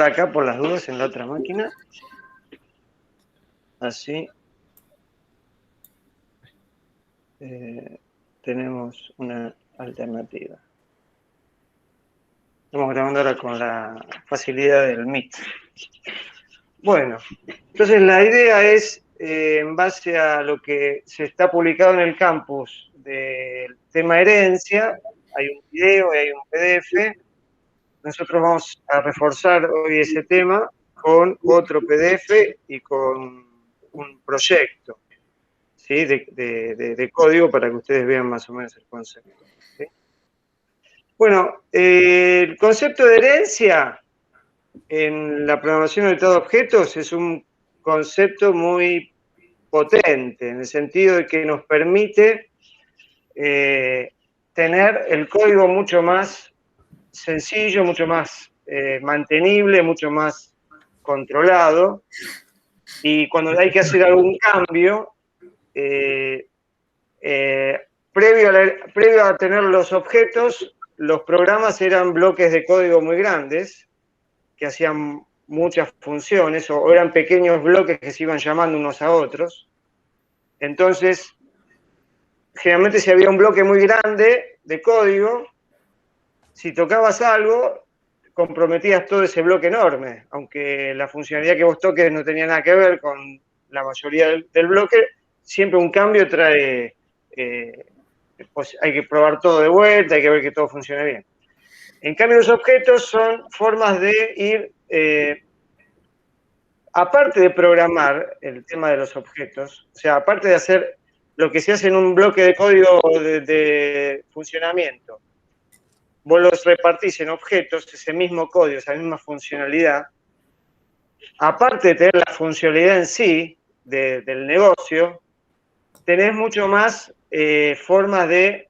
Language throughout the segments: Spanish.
acá por las dudas en la otra máquina. Así. Tenemos una alternativa. Estamos grabando ahora con la facilidad del Meet. Bueno, entonces la idea es, en base a lo que se está publicado en el campus del tema herencia, hay un video y hay un PDF. Nosotros vamos a reforzar hoy ese tema con otro PDF y con un proyecto, ¿sí? de código para que ustedes vean más o menos el concepto, ¿sí? Bueno, el concepto de herencia en la programación orientada a objetos es un concepto muy potente, en el sentido de que nos permite tener el código mucho más sencillo, mucho más mantenible, mucho más controlado, y cuando hay que hacer algún cambio, previo a tener los objetos, los programas eran bloques de código muy grandes que hacían muchas funciones, o eran pequeños bloques que se iban llamando unos a otros. Entonces, generalmente si había un bloque muy grande de código, si tocabas algo, comprometías todo ese bloque enorme, aunque la funcionalidad que vos toques no tenía nada que ver con la mayoría del bloque, siempre un cambio trae, pues hay que probar todo de vuelta, hay que ver que todo funcione bien. En cambio, los objetos son formas de ir, aparte de programar el tema de los objetos, o sea, aparte de hacer lo que se hace en un bloque de código de funcionamiento, vos los repartís en objetos, ese mismo código, esa misma funcionalidad, aparte de tener la funcionalidad en sí del negocio, tenés mucho más formas de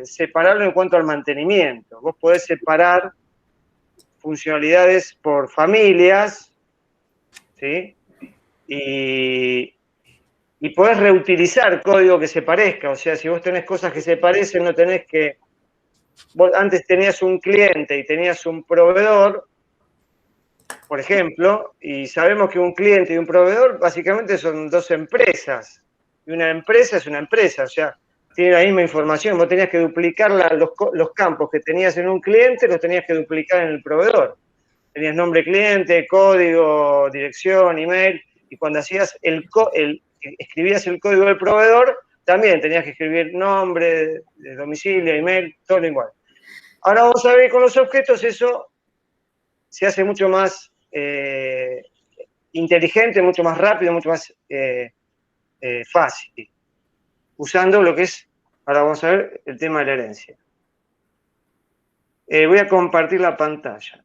separarlo en cuanto al mantenimiento. Vos podés separar funcionalidades por familias, ¿sí? Y podés reutilizar código que se parezca. O sea, si vos tenés cosas que se parecen, no tenés que... Vos antes tenías un cliente y tenías un proveedor, por ejemplo, y sabemos que un cliente y un proveedor básicamente son dos empresas. Y una empresa es una empresa, o sea, tiene la misma información. Vos tenías que duplicar los campos que tenías en un cliente, los tenías que duplicar en el proveedor. Tenías nombre cliente, código, dirección, email, y cuando hacías escribías el código del proveedor, también tenías que escribir nombre, domicilio, email, todo igual. Ahora vamos a ver con los objetos eso se hace mucho más inteligente, mucho más rápido, mucho más fácil, usando lo que es, ahora vamos a ver, el tema de la herencia. Voy a compartir la pantalla.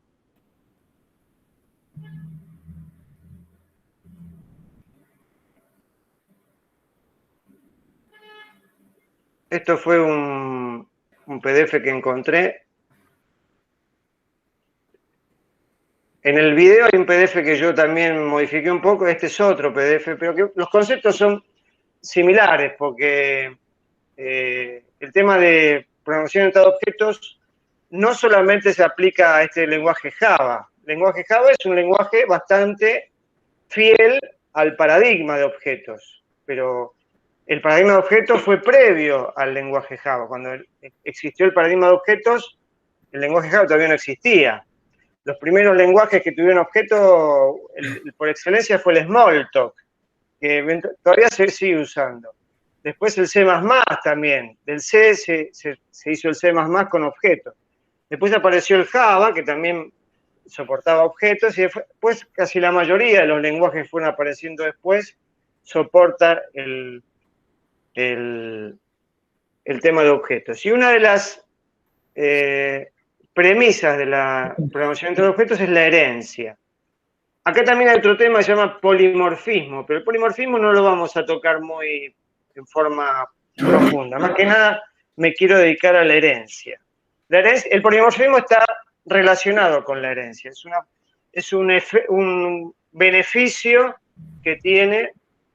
Esto fue un PDF que encontré. En el video hay un PDF que yo también modifiqué un poco, este es otro PDF, pero que los conceptos son similares, porque el tema de programación orientada a objetos no solamente se aplica a este lenguaje Java. El lenguaje Java es un lenguaje bastante fiel al paradigma de objetos, pero el paradigma de objetos fue previo al lenguaje Java. Cuando existió el paradigma de objetos, el lenguaje Java todavía no existía. Los primeros lenguajes que tuvieron objetos por excelencia fue el Smalltalk, que todavía se sigue usando. Después el C++ también. Del C se hizo el C++ con objetos. Después apareció el Java, que también soportaba objetos, y después casi la mayoría de los lenguajes que fueron apareciendo después soporta el tema de objetos. Y una de las premisas de la programación de objetos es la herencia. Acá también hay otro tema que se llama polimorfismo, pero el polimorfismo no lo vamos a tocar muy en forma profunda. Más que nada me quiero dedicar a la herencia. El polimorfismo está relacionado con la herencia. Es un beneficio que tiene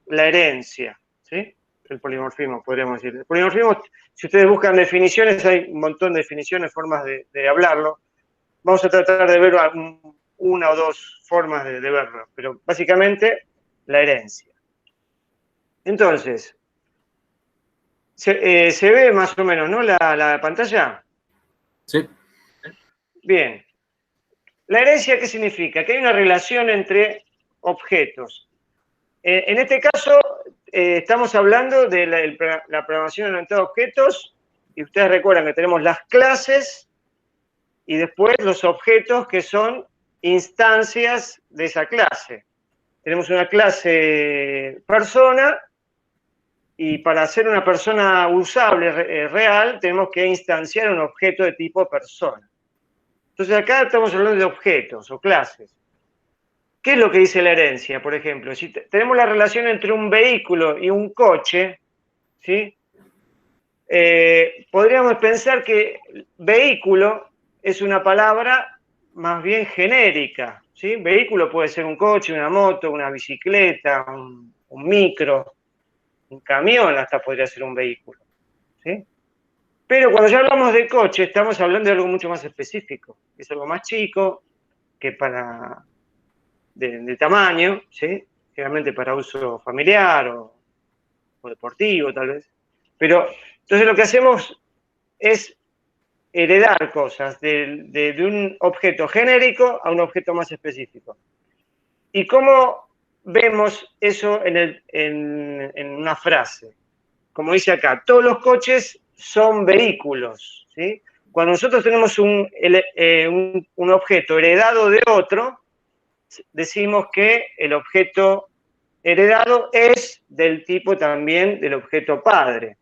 la herencia, ¿sí? El polimorfismo, podríamos decir. El polimorfismo, si ustedes buscan definiciones, hay un montón de definiciones, formas de hablarlo. Vamos a tratar de ver una o dos formas de verlo, pero básicamente la herencia. Entonces, se ve más o menos, ¿no? La pantalla. Sí. Bien. ¿La herencia qué significa? Que hay una relación entre objetos. En este caso, estamos hablando de la programación orientada a objetos, y ustedes recuerdan que tenemos las clases y después los objetos que son instancias de esa clase. Tenemos una clase persona, y para ser una persona usable, real, tenemos que instanciar un objeto de tipo persona. Entonces acá estamos hablando de objetos o clases. ¿Qué es lo que dice la herencia, por ejemplo? Si tenemos la relación entre un vehículo y un coche, ¿sí? Podríamos pensar que vehículo es una palabra más bien genérica, ¿sí? Vehículo puede ser un coche, una moto, una bicicleta, un micro, un camión hasta podría ser un vehículo, ¿sí? Pero cuando ya hablamos de coche, estamos hablando de algo mucho más específico. Es algo más chico, que de tamaño, ¿sí? Generalmente para uso familiar o deportivo, tal vez. Pero entonces lo que hacemos es heredar cosas de un objeto genérico a un objeto más específico. ¿Y cómo vemos eso en una frase? Como dice acá, todos los coches son vehículos, ¿sí? Cuando nosotros tenemos un objeto heredado de otro, decimos que el objeto heredado es del tipo también del objeto padre.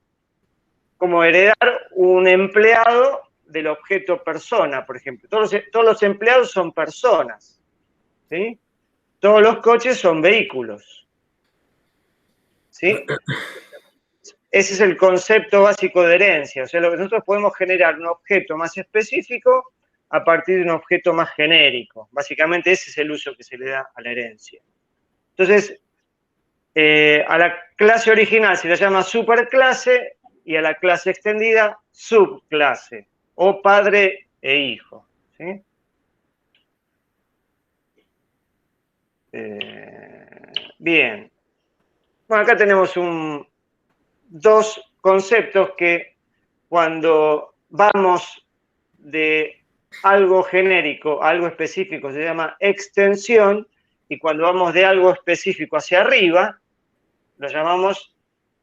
Como heredar un empleado del objeto persona, por ejemplo. Todos los empleados son personas, ¿sí? Todos los coches son vehículos, ¿sí? Ese es el concepto básico de herencia. O sea, nosotros podemos generar un objeto más específico a partir de un objeto más genérico. Básicamente ese es el uso que se le da a la herencia. Entonces, a la clase original se la llama superclase y a la clase extendida subclase o padre e hijo, ¿sí? Bien. Bueno, acá tenemos dos conceptos que cuando vamos de algo genérico a algo específico se llama extensión, y cuando vamos de algo específico hacia arriba lo llamamos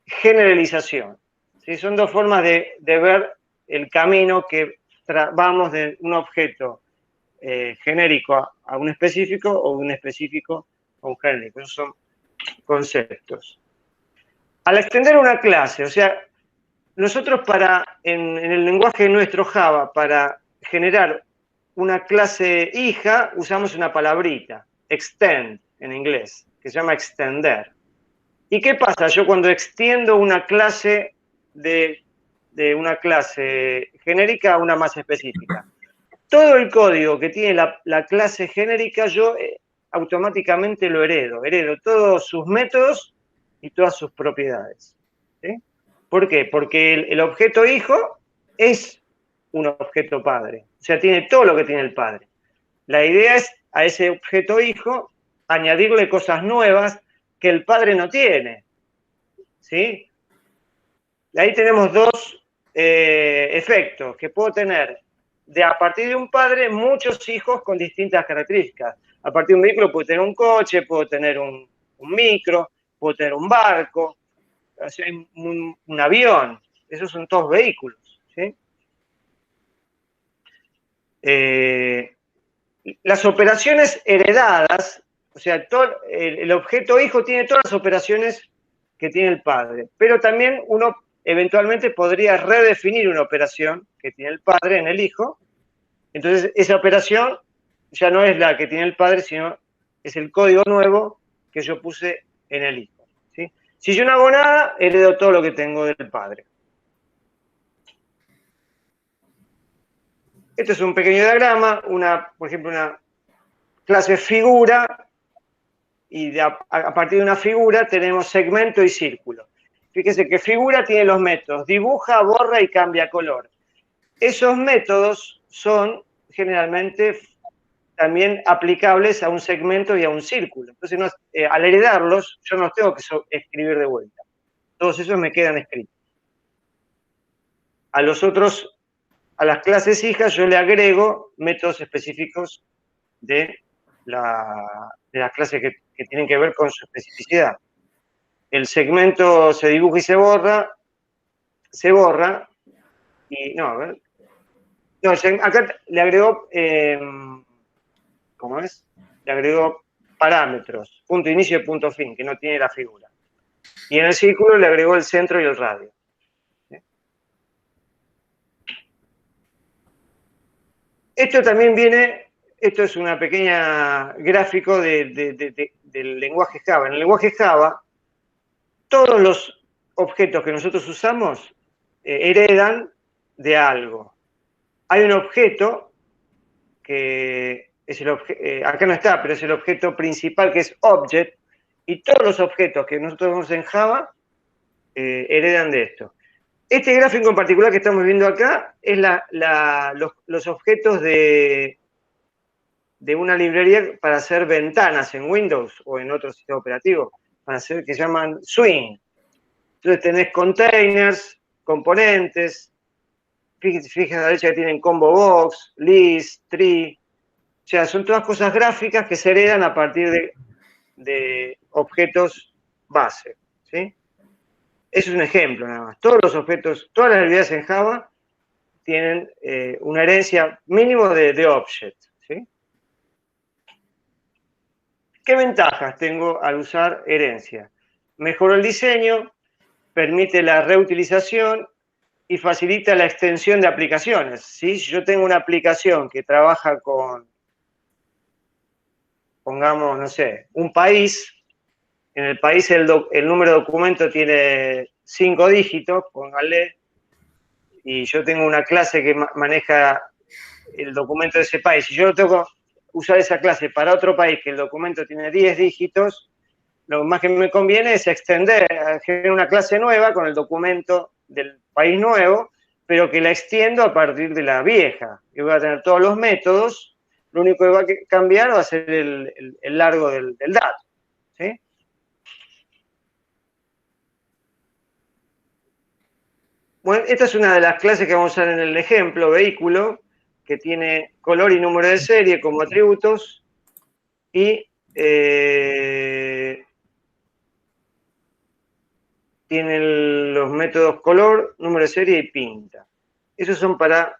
generalización. ¿Sí? Son dos formas de ver el camino que vamos de un objeto genérico a un específico o de un específico a un genérico. Esos son conceptos. Al extender una clase, o sea, nosotros en el lenguaje nuestro Java, para generar una clase hija, usamos una palabrita, extend en inglés, que se llama extender. ¿Y qué pasa? Yo cuando extiendo una clase de una clase genérica a una más específica, todo el código que tiene la clase genérica yo automáticamente lo heredo todos sus métodos y todas sus propiedades. ¿Sí? ¿Por qué? Porque el objeto hijo es un objeto padre, o sea, tiene todo lo que tiene el padre. La idea es a ese objeto hijo añadirle cosas nuevas que el padre no tiene. ¿Sí? Ahí tenemos dos efectos, que puedo tener a partir de un padre muchos hijos con distintas características. A partir de un vehículo puedo tener un coche, puedo tener un micro, puedo tener un barco, o sea, un avión. Esos son todos vehículos. ¿Sí? Las operaciones heredadas, o sea, el objeto hijo tiene todas las operaciones que tiene el padre, pero también uno eventualmente podría redefinir una operación que tiene el padre en el hijo. Entonces, esa operación ya no es la que tiene el padre, sino es el código nuevo que yo puse en el hijo. ¿Sí? Si yo no hago nada, heredo todo lo que tengo del padre. Este es un pequeño diagrama, por ejemplo, una clase figura, y a partir de una figura tenemos segmento y círculo. Fíjese que figura tiene los métodos dibuja, borra y cambia color. Esos métodos son generalmente también aplicables a un segmento y a un círculo. Entonces, al heredarlos, yo no tengo que escribir de vuelta. Todos esos me quedan escritos. A los otros, a las clases hijas, yo le agrego métodos específicos de las clases que tienen que ver con su especificidad. El segmento se dibuja y se borra, y no, a ver. No, acá le agregó, ¿cómo es? Le agregó parámetros, punto inicio y punto fin, que no tiene la figura. Y en el círculo le agregó el centro y el radio. Esto también viene, esto es una pequeña gráfico del lenguaje Java. En el lenguaje Java, todos los objetos que nosotros usamos heredan de algo. Hay un objeto que es acá no está, pero es el objeto principal, que es object, y todos los objetos que nosotros vemos en Java heredan de esto. Este gráfico en particular que estamos viendo acá es los objetos de una librería para hacer ventanas en Windows o en otro sistema operativo, que se llaman Swing. Entonces tenés containers, componentes, fíjense a la derecha que tienen combo box, list, tree. O sea, son todas cosas gráficas que se heredan a partir de objetos base, ¿sí? Eso es un ejemplo nada más. Todos los objetos, todas las librerías en Java tienen una herencia mínimo de object, ¿sí? ¿Qué ventajas tengo al usar herencia? Mejora el diseño, permite la reutilización y facilita la extensión de aplicaciones, ¿sí? Si yo tengo una aplicación que trabaja con, pongamos, no sé, un país, en el país el número de documento tiene 5 dígitos, póngale, y yo tengo una clase que maneja el documento de ese país. Si yo tengo que usar esa clase para otro país que el documento tiene 10 dígitos, lo más que me conviene es generar una clase nueva con el documento del país nuevo, pero que la extiendo a partir de la vieja. Y voy a tener todos los métodos, lo único que va a cambiar va a ser el largo del dato, ¿sí? Bueno, esta es una de las clases que vamos a usar en el ejemplo, vehículo, que tiene color y número de serie como atributos y tiene los métodos color, número de serie y pinta. Esos son para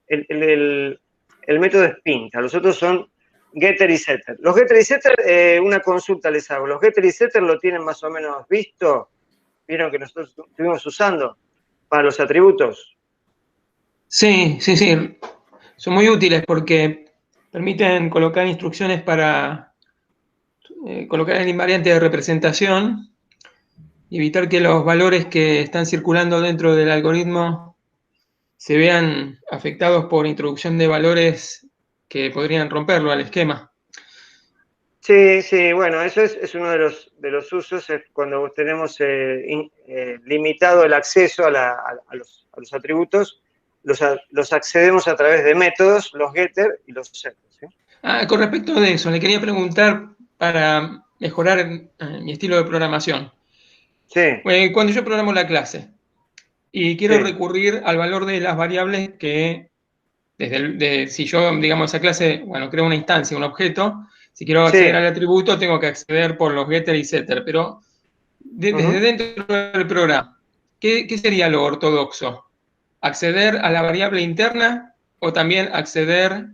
el método es pinta, los otros son getter y setter. Los getter y setter, una consulta les hago. ¿Los getter y setter lo tienen más o menos visto? ¿Vieron que nosotros estuvimos usando para los atributos? Sí. Son muy útiles porque permiten colocar instrucciones para colocar el invariante de representación y evitar que los valores que están circulando dentro del algoritmo se vean afectados por introducción de valores que podrían romperlo al esquema. Sí, bueno, eso es uno de los usos, es cuando tenemos limitado el acceso a los atributos, los accedemos a través de métodos, los getter y los setter, ¿sí? Con respecto de eso, le quería preguntar para mejorar mi estilo de programación. Sí. Cuando yo programo la clase y quiero recurrir al valor de las variables que, si yo, digamos, esa clase, bueno, creo una instancia, un objeto, si quiero acceder al atributo, tengo que acceder por los getter y setter, pero desde dentro del programa, ¿qué sería lo ortodoxo? ¿Acceder a la variable interna o también acceder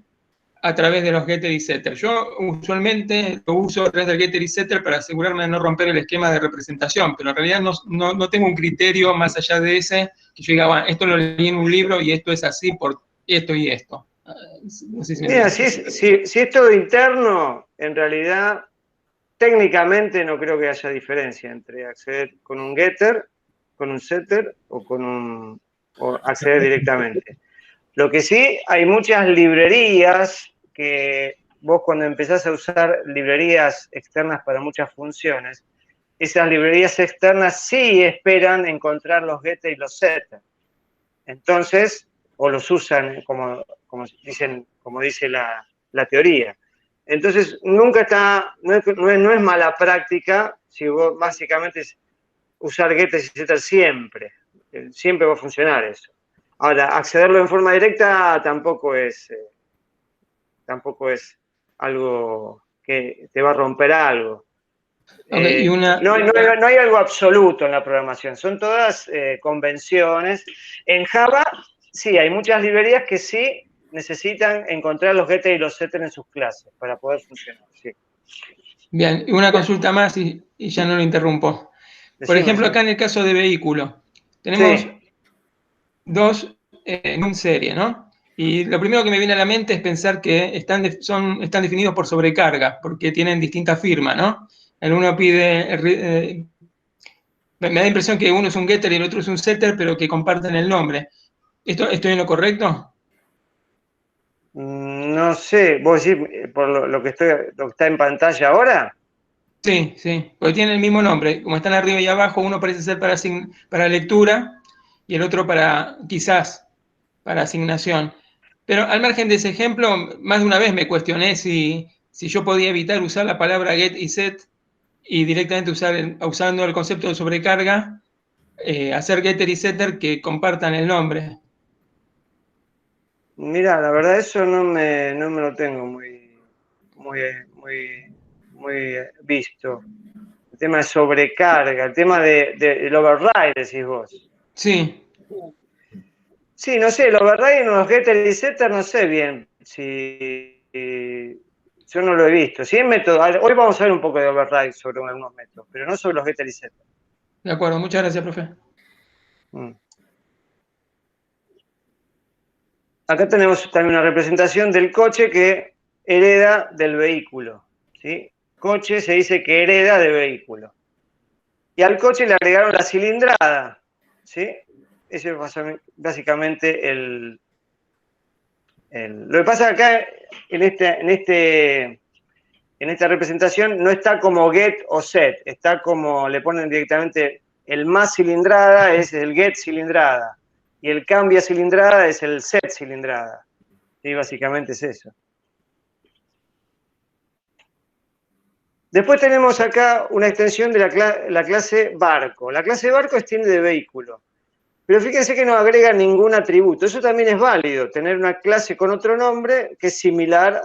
a través de los getter y setter? Yo usualmente lo uso a través del getter y setter para asegurarme de no romper el esquema de representación, pero en realidad no tengo un criterio más allá de ese, que yo diga, bueno, esto lo leí en un libro y esto es así por esto y esto. No sé si mira, si es todo interno, en realidad, técnicamente no creo que haya diferencia entre acceder con un getter, con un setter o acceder directamente. Lo que sí, hay muchas librerías que vos cuando empezás a usar librerías externas para muchas funciones, esas librerías externas sí esperan encontrar los getter y los setter. Entonces, o los usan como dice la teoría. Entonces, nunca está, no es mala práctica si vos básicamente es usar getters y setters siempre. Siempre va a funcionar eso. Ahora, accederlo en forma directa tampoco es algo que te va a romper algo. Okay, no hay algo absoluto en la programación, son todas convenciones. En Java, sí, hay muchas librerías que sí necesitan encontrar los getters y los setters en sus clases para poder funcionar. Sí. Bien, una consulta más y ya no lo interrumpo. Por ejemplo, acá en el caso de vehículo, tenemos dos en una serie, ¿no? Y lo primero que me viene a la mente es pensar que están definidos por sobrecarga, porque tienen distintas firmas, ¿no? El uno pide, me da la impresión que uno es un getter y el otro es un setter, pero que comparten el nombre. ¿Estoy en lo correcto? No sé, vos decís por lo que está en pantalla ahora. Sí, sí, porque tienen el mismo nombre. Como están arriba y abajo, uno parece ser para lectura y el otro quizás para asignación. Pero al margen de ese ejemplo, más de una vez me cuestioné si yo podía evitar usar la palabra get y set y directamente usando el concepto de sobrecarga, hacer getter y setter que compartan el nombre. Mira, la verdad eso no me lo tengo muy visto. El tema de sobrecarga, el tema del override, decís vos. Sí. Sí, no sé, el override en los getter y setter no sé bien si yo no lo he visto. Si es método, hoy vamos a ver un poco de override sobre algunos métodos, pero no sobre los getter y setter. De acuerdo, muchas gracias, profe. Acá tenemos también una representación del coche que hereda del vehículo. ¿Sí? Coche se dice que hereda de vehículo. Y al coche le agregaron la cilindrada. ¿Sí? Ese es básicamente lo que pasa acá en esta representación no está como get o set, está como le ponen directamente el más cilindrada es el get cilindrada y el cambia cilindrada es el set cilindrada. Sí, básicamente es eso. Después tenemos acá una extensión de la clase barco. La clase barco extiende de vehículo. Pero fíjense que no agrega ningún atributo. Eso también es válido, tener una clase con otro nombre que es similar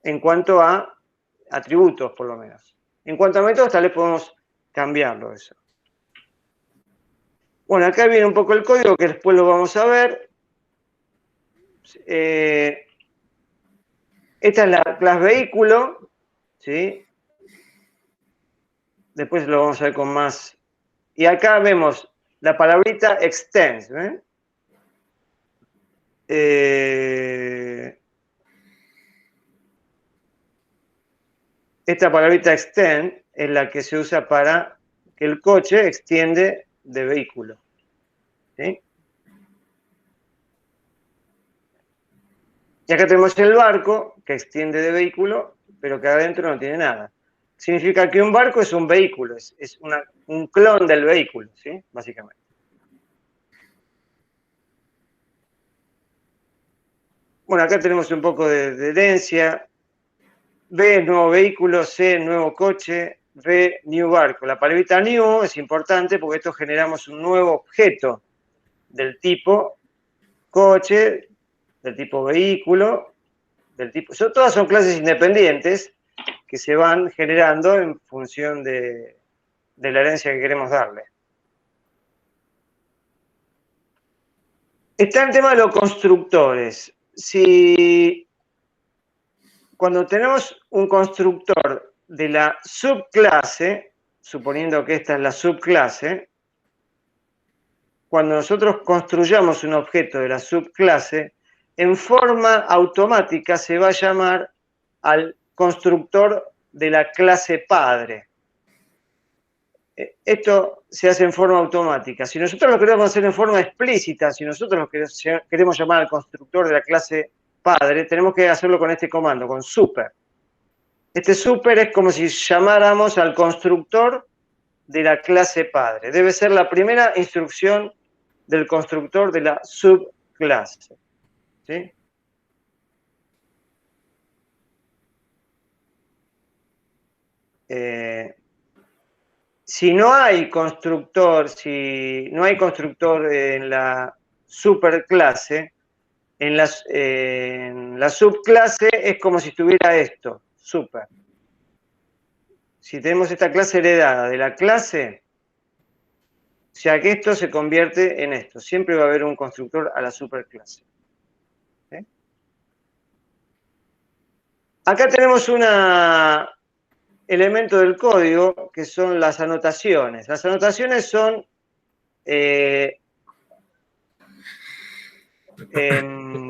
en cuanto a atributos, por lo menos. En cuanto a métodos, tal vez podemos cambiarlo eso. Bueno, acá viene un poco el código que después lo vamos a ver. Esta es la clase vehículo, ¿sí? Después lo vamos a ver con más. Y acá vemos la palabrita extends. Esta palabrita extend es la que se usa para que el coche extiende de vehículo. ¿Sí? Y acá tenemos el barco que extiende de vehículo, pero que adentro no tiene nada. Significa que un barco es un vehículo, es un clon del vehículo, ¿sí? Básicamente. Bueno, acá tenemos un poco de herencia. B, nuevo vehículo. C, nuevo coche. B, new barco. La palabrita new es importante porque esto generamos un nuevo objeto del tipo coche, del tipo vehículo, del tipo... Todas son clases independientes que se van generando en función de la herencia que queremos darle. Está el tema de los constructores. Cuando tenemos un constructor de la subclase, suponiendo que esta es la subclase, cuando nosotros construyamos un objeto de la subclase, en forma automática se va a llamar al constructor de la clase padre. Esto se hace en forma automática. Si nosotros lo queremos hacer en forma explícita, si nosotros lo queremos llamar al constructor de la clase padre, tenemos que hacerlo con este comando, con super. Este super es como si llamáramos al constructor de la clase padre. Debe ser la primera instrucción del constructor de la subclase. clase. ¿Sí? Si no hay constructor, si no hay constructor en la superclase, en la subclase es como si estuviera esto, super. Si tenemos esta clase heredada de la clase, o sea que esto se convierte en esto. Siempre va a haber un constructor a la superclase. ¿Eh? Acá tenemos un elemento del código que son las anotaciones. Las anotaciones son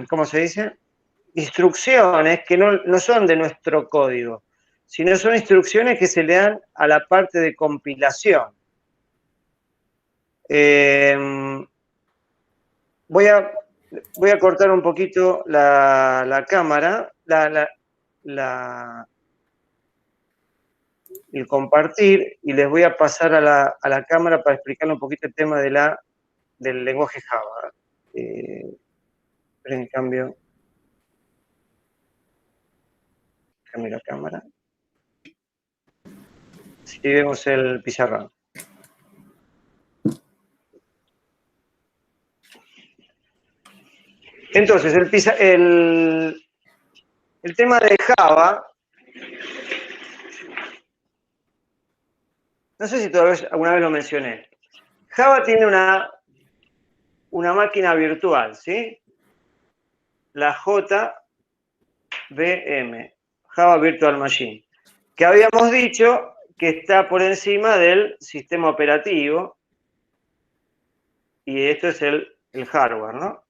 ¿cómo se dice? Instrucciones que no son de nuestro código, sino son instrucciones que se le dan a la parte de compilación. Voy a cortar un poquito la cámara, el compartir, y les voy a pasar a la cámara para explicarle un poquito el tema del lenguaje Java. En cambio la cámara. Si vemos el pizarrón. Entonces, el tema de Java, no sé si alguna vez lo mencioné. Java tiene una máquina virtual, ¿sí? La JVM, Java Virtual Machine, que habíamos dicho que está por encima del sistema operativo, y esto es el hardware, ¿no?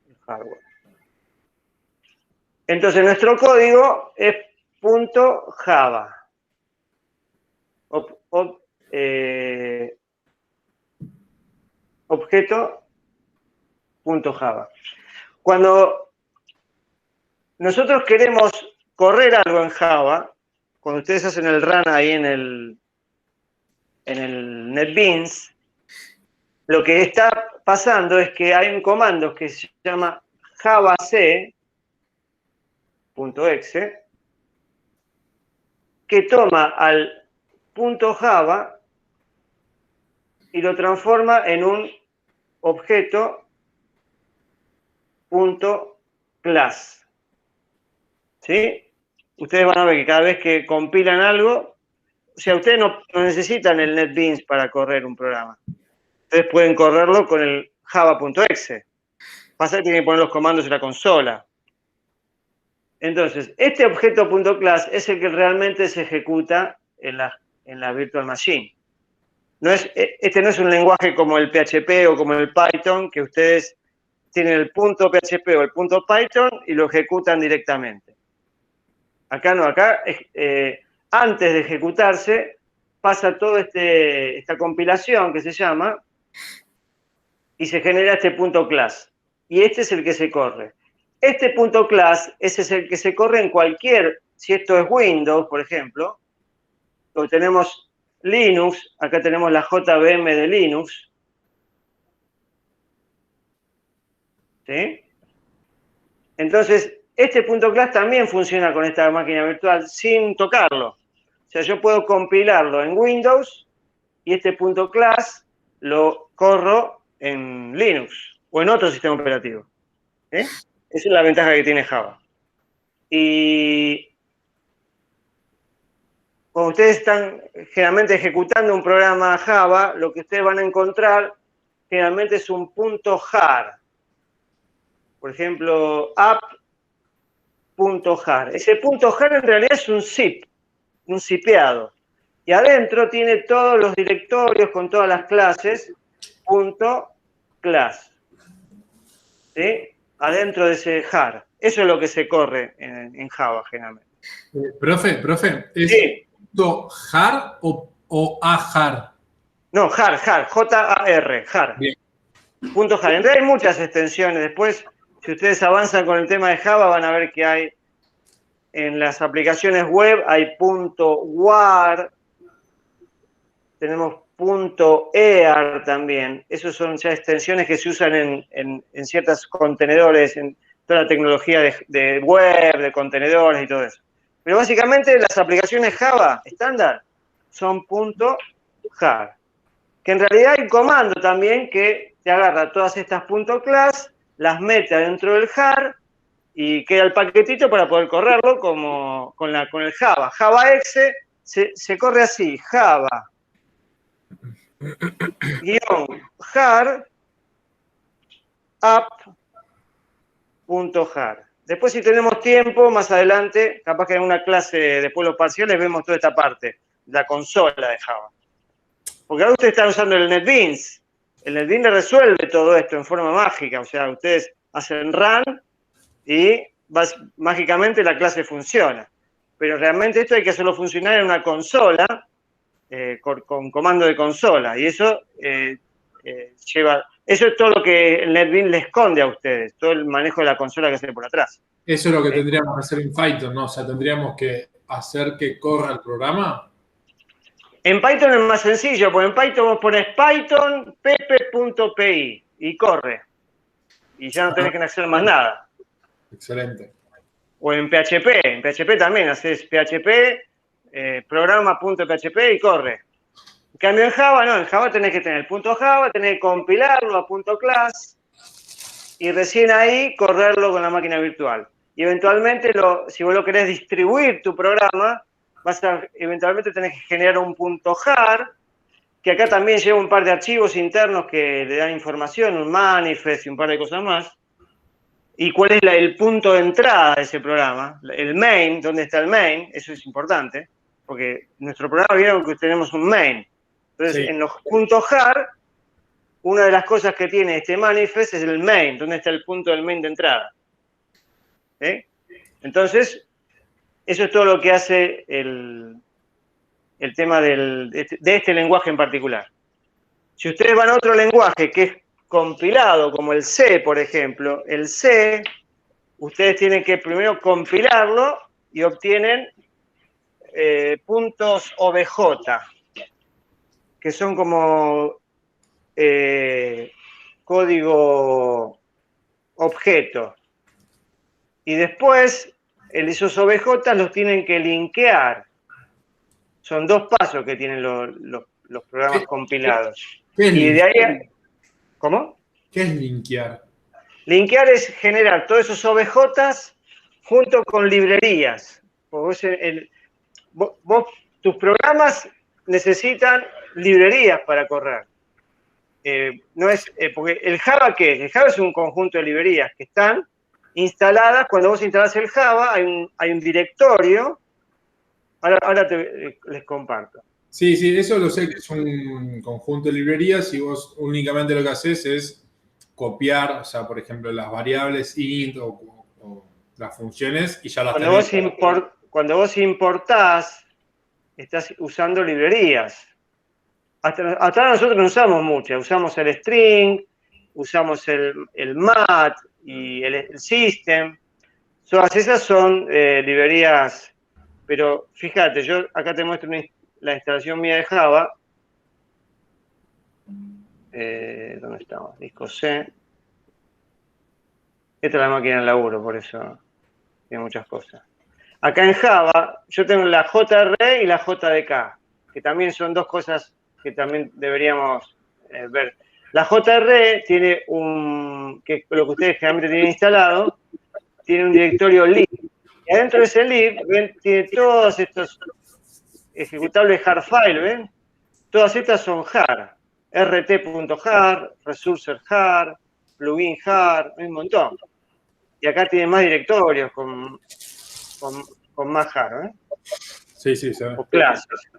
El hardware. Entonces, nuestro código es .java. Objeto.java. Cuando nosotros queremos correr algo en Java, cuando ustedes hacen el run ahí en el NetBeans, lo que está pasando es que hay un comando que se llama javac.exe, que toma al .java y lo transforma en un objeto.class. ¿Sí? Ustedes van a ver que cada vez que compilan algo, o sea, ustedes no necesitan el NetBeans para correr un programa. Ustedes pueden correrlo con el java.exe. Pasa que tienen que poner los comandos en la consola. Entonces, este objeto.class es el que realmente se ejecuta en la Virtual Machine. Este no es un lenguaje como el PHP o como el Python, que ustedes tienen el .php o el .python y lo ejecutan directamente. Acá no, acá antes de ejecutarse pasa toda esta compilación que se llama y se genera este .class. Y este es el que se corre. Este .class, ese es el que se corre en si esto es Windows, por ejemplo, o tenemos Linux, acá tenemos la JVM de Linux, ¿sí? Entonces, este .class también funciona con esta máquina virtual sin tocarlo. O sea, yo puedo compilarlo en Windows y este .class lo corro en Linux o en otro sistema operativo. Esa es la ventaja que tiene Java. Y cuando ustedes están generalmente ejecutando un programa Java, lo que ustedes van a encontrar generalmente es un .jar. Por ejemplo, app.jar. Ese .jar en realidad es un zip, un zipeado. Y adentro tiene todos los directorios con todas las clases, .class. ¿Sí? Adentro de ese jar. Eso es lo que se corre en Java generalmente. Profe, ¿es sí. .jar o ajar? No, jar, J-A-R, jar. Bien. .jar. En realidad hay muchas extensiones. Después, si ustedes avanzan con el tema de Java, van a ver que hay en las aplicaciones web, hay .war, tenemos .ear también. Esos son ya extensiones que se usan en ciertos contenedores, en toda la tecnología de web, de contenedores y todo eso. Pero básicamente las aplicaciones Java estándar son .jar. Que en realidad hay un comando también que te agarra todas estas .class, las mete dentro del jar y queda el paquetito para poder correrlo como con el Java. JavaExe se corre así, Java _jar app.jar. Después, si tenemos tiempo, más adelante, capaz que en una clase después de los parciales vemos toda esta parte, la consola de Java. Porque ahora ustedes están usando el NetBeans. El NetBeans le resuelve todo esto en forma mágica. O sea, ustedes hacen run y mágicamente la clase funciona. Pero realmente esto hay que hacerlo funcionar en una consola, con comando de consola. Y eso eso es todo lo que el NetBeans le esconde a ustedes, todo el manejo de la consola que hace por atrás. Eso es lo que tendríamos que hacer en Python, ¿no? O sea, tendríamos que hacer que corra el programa. En Python es más sencillo, porque en Python vos pones Python pp.py y corre. Y ya no tenés que hacer más nada. Excelente. O en PHP también haces PHP, programa.php y corre. En cambio en Java, no, en Java tenés que tener el .java, tenés que compilarlo a .class y recién ahí correrlo con la máquina virtual. Y eventualmente, si vos lo querés distribuir tu programa, eventualmente tenés que generar un .jar, que acá también lleva un par de archivos internos que le dan información, un manifest y un par de cosas más. ¿Y cuál es el punto de entrada de ese programa? El main, ¿dónde está el main? Eso es importante, porque nuestro programa vieron que tenemos un main. Entonces, sí, en los .jar, una de las cosas que tiene este manifest es el main, ¿dónde está el punto del main de entrada? ¿Sí? Entonces, eso es todo lo que hace el tema de este lenguaje en particular. Si ustedes van a otro lenguaje que es compilado, como el C, por ejemplo, el C, ustedes tienen que primero compilarlo y obtienen puntos OBJ, que son como código objeto. Y después, esos OBJ los tienen que linkear. Son dos pasos que tienen los programas compilados. ¿Qué es y de linkear? ahí... ¿Cómo? ¿Qué es linkear? Linkear es generar todos esos OBJs junto con librerías. Tus programas necesitan librerías para correr. No es, porque el Java, ¿qué es? El Java es un conjunto de librerías que están instaladas. Cuando vos instalás el Java, hay un directorio. Ahora les comparto. Sí, eso lo sé, que es un conjunto de librerías y vos únicamente lo que haces es copiar, o sea, por ejemplo, las variables int o las funciones y ya las tenés. Cuando vos importás, estás usando librerías. Hasta ahora nosotros no usamos muchas. Usamos el string, usamos el mat y el system. Todas esas son librerías, pero fíjate, yo acá te muestro la instalación mía de Java. ¿Dónde estamos? Disco C. Esta es la máquina de laburo, por eso tiene muchas cosas. Acá en Java, yo tengo la JR y la JDK, que también son dos cosas que también deberíamos ver. La JR tiene que lo que ustedes generalmente tienen instalado, tiene un directorio lib. Y adentro de ese lib, ven, tiene todos estos ejecutables jar file, ¿ven? Todas estas son jar. rt.jar, resourcer jar, plugin jar, un montón. Y acá tiene más directorios con más jar, ¿eh? Sí. O clases.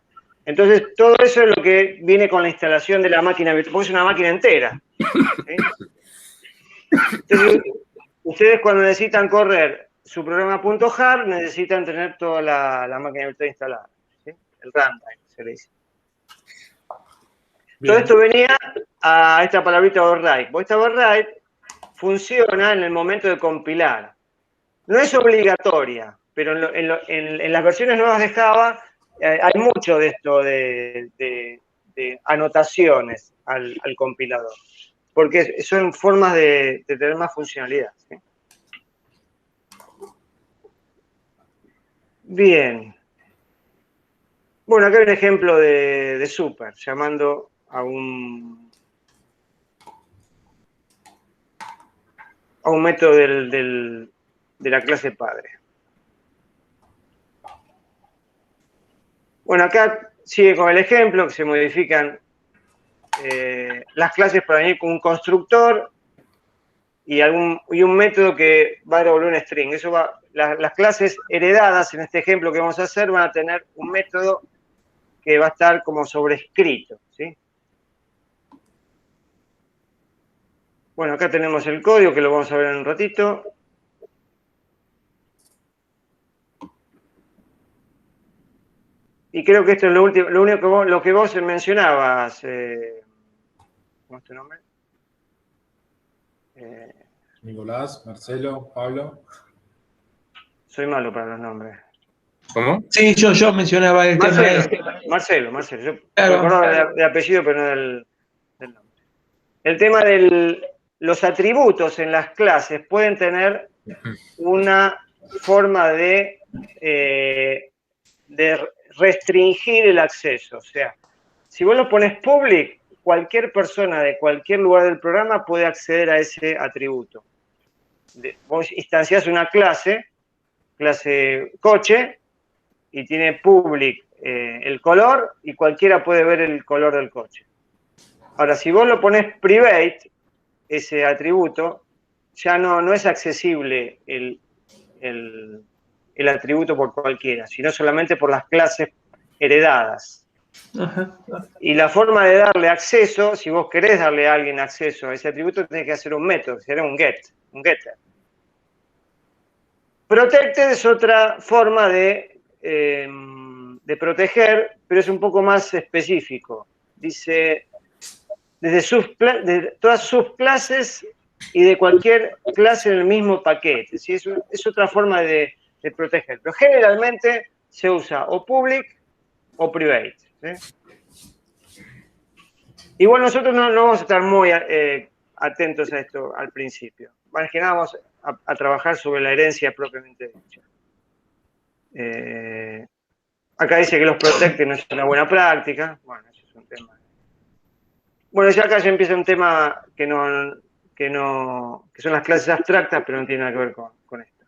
Entonces, todo eso es lo que viene con la instalación de la máquina virtual, porque es una máquina entera. ¿Sí? Entonces, ustedes cuando necesitan correr su programa .jar, necesitan tener toda la máquina virtual instalada. ¿Sí? El runtime, se le dice. Bien. Todo esto venía a esta palabrita override. Esta override funciona en el momento de compilar. No es obligatoria, pero en las versiones nuevas de Java hay mucho de esto de anotaciones al compilador, porque son formas de tener más funcionalidad, ¿sí? Bien. Bueno, acá hay un ejemplo de super, llamando a un método de la clase padre. Bueno, acá sigue con el ejemplo, que se modifican las clases para venir con un constructor y un método que va a devolver un string. Las clases heredadas, en este ejemplo que vamos a hacer, van a tener un método que va a estar como sobrescrito, ¿sí? Bueno, acá tenemos el código, que lo vamos a ver en un ratito. Y creo que esto es lo único que vos mencionabas. ¿Cómo es tu nombre? Nicolás, Marcelo, Pablo. Soy malo para los nombres. ¿Cómo? Sí, yo mencionaba el tema este. Marcelo. Yo claro, me acordaba de apellido, pero no del nombre. El tema los atributos en las clases pueden tener una forma de restringir el acceso. O sea, si vos lo pones public, cualquier persona de cualquier lugar del programa puede acceder a ese atributo. Vos instanciás una clase coche, y tiene public el color, y cualquiera puede ver el color del coche. Ahora, si vos lo ponés private, ese atributo, ya no es accesible el atributo por cualquiera, sino solamente por las clases heredadas. Ajá. Y la forma de darle acceso, si vos querés darle a alguien acceso a ese atributo, tenés que hacer un método, que será un getter. Protected es otra forma de proteger, pero es un poco más específico. Dice, de todas sus clases y de cualquier clase en el mismo paquete. ¿Sí? Es otra forma de proteger. Pero generalmente se usa o public o private. ¿Sí? Igual nosotros no vamos a estar muy atentos a esto al principio. Más que nada vamos a trabajar sobre la herencia propiamente dicha. Acá dice que los protected no es una buena práctica. Bueno, eso es un tema. Bueno, ya acá ya empieza un tema que son las clases abstractas, pero no tiene nada que ver con esto.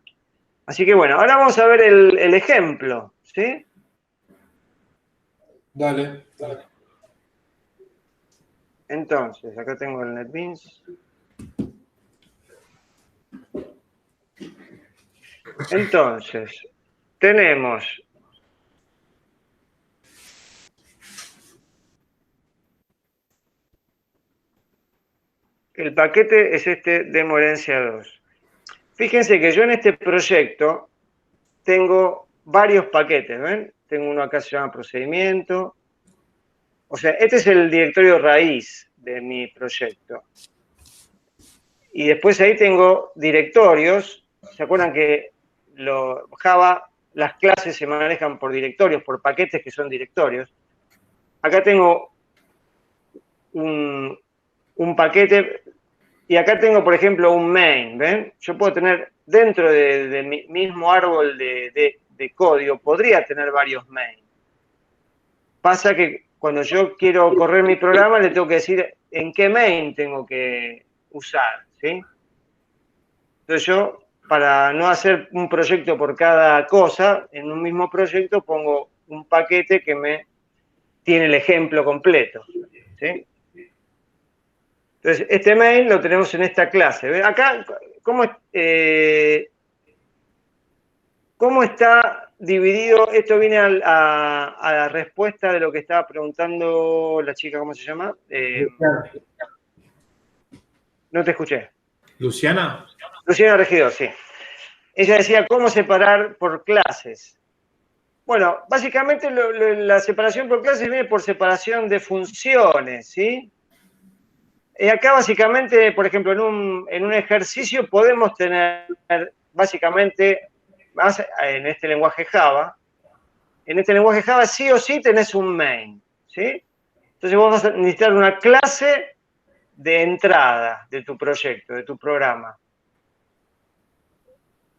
Así que bueno, ahora vamos a ver el ejemplo, ¿sí? Dale. Entonces, acá tengo el NetBeans. Entonces, tenemos el paquete es este demo herencia 2. Fíjense que yo en este proyecto tengo varios paquetes, ¿ven? Tengo uno acá que se llama procedimiento. O sea, este es el directorio raíz de mi proyecto. Y después ahí tengo directorios. ¿Se acuerdan que Java, las clases se manejan por directorios, por paquetes que son directorios? Acá tengo un paquete, y acá tengo, por ejemplo, un main, ¿ven? Yo puedo tener, dentro de mi mismo árbol de código, podría tener varios main. Pasa que cuando yo quiero correr mi programa, le tengo que decir en qué main tengo que usar, ¿sí? Entonces yo, para no hacer un proyecto por cada cosa, en un mismo proyecto pongo un paquete que me tiene el ejemplo completo, ¿sí? Entonces, este main lo tenemos en esta clase. ¿Ven? Acá, ¿cómo está dividido? Esto viene a la respuesta de lo que estaba preguntando la chica, ¿cómo se llama? No te escuché. ¿Luciana? Luciana Regidor, sí. Ella decía, ¿cómo separar por clases? Bueno, básicamente la separación por clases viene por separación de funciones, ¿sí? Acá básicamente, por ejemplo, en un ejercicio podemos tener básicamente, en este lenguaje Java sí o sí tenés un main, ¿sí? Entonces vos vas a necesitar una clase de entrada de tu proyecto, de tu programa.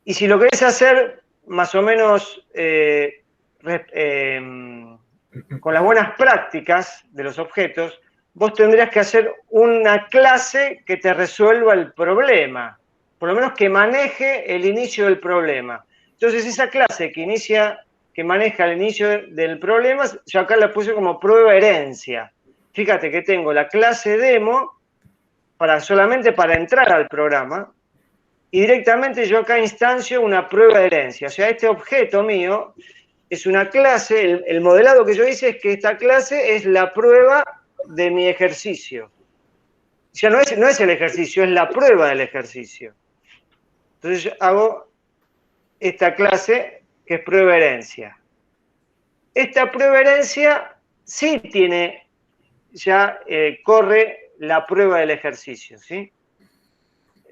Y si lo querés hacer más o menos con las buenas prácticas de los objetos, vos tendrías que hacer una clase que te resuelva el problema, por lo menos que maneje el inicio del problema. Entonces esa clase que maneja el inicio del problema, yo acá la puse como prueba herencia. Fíjate que tengo la clase demo solamente para entrar al programa, y directamente yo acá instancio una prueba de herencia. O sea, este objeto mío es una clase, el modelado que yo hice es que esta clase es la prueba de mi ejercicio. O sea, no es el ejercicio, es la prueba del ejercicio. Entonces yo hago esta clase que es prueba herencia. Esta prueba herencia sí tiene, ya corre la prueba del ejercicio, ¿sí?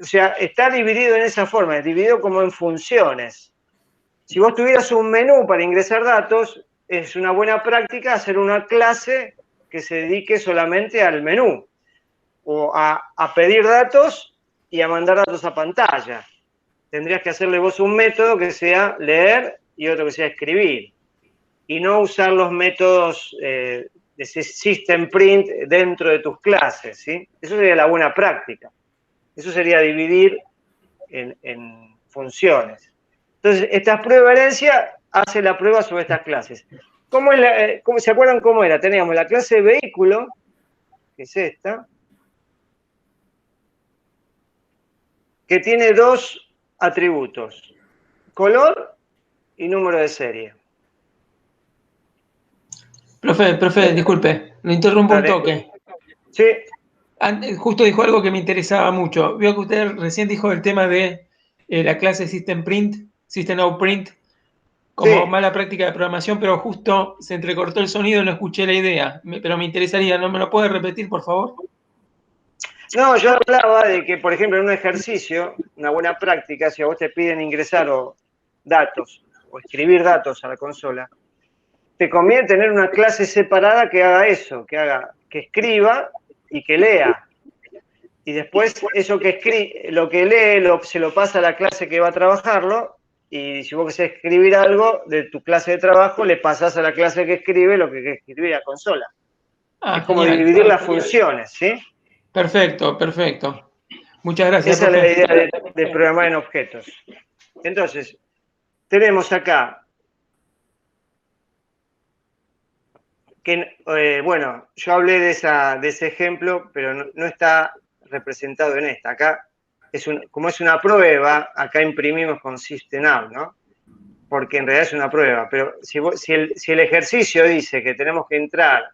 O sea, está dividido en esa forma, es dividido como en funciones. Si vos tuvieras un menú para ingresar datos, es una buena práctica hacer una clase que se dedique solamente al menú, o a pedir datos y a mandar datos a pantalla. Tendrías que hacerle vos un método que sea leer y otro que sea escribir, y no usar los métodos de system print dentro de tus clases, ¿sí? Eso sería la buena práctica. Eso sería dividir en funciones. Entonces, esta prueba de herencia hace la prueba sobre estas clases. ¿Se acuerdan cómo era? Teníamos la clase vehículo, que es esta, que tiene dos atributos, color y número de serie. Profe, disculpe, lo interrumpo un toque. Sí. Justo dijo algo que me interesaba mucho. Veo que usted recién dijo el tema de la clase System Out Print, como mala práctica de programación, pero justo se entrecortó el sonido y no escuché la idea. Pero me interesaría, ¿no me lo puede repetir, por favor? No, yo hablaba de que, por ejemplo, en un ejercicio, una buena práctica, si a vos te piden ingresar datos o escribir datos a la consola, te conviene tener una clase separada que haga eso, que escriba y que lea. Y después eso que escribe, lo que lee, se lo pasa a la clase que va a trabajarlo, y si vos querés escribir algo de tu clase de trabajo, le pasás a la clase que escribe lo que escribe la consola. Es como genial, dividir las funciones, ¿sí? Perfecto. Muchas gracias, Esa profe. Es la idea de programar en objetos. Entonces, tenemos acá que, bueno, yo hablé de ese ejemplo, pero no está representado en esta. Acá, como es una prueba, acá imprimimos con System Out, ¿no? Porque en realidad es una prueba. Pero si el ejercicio dice que tenemos que entrar,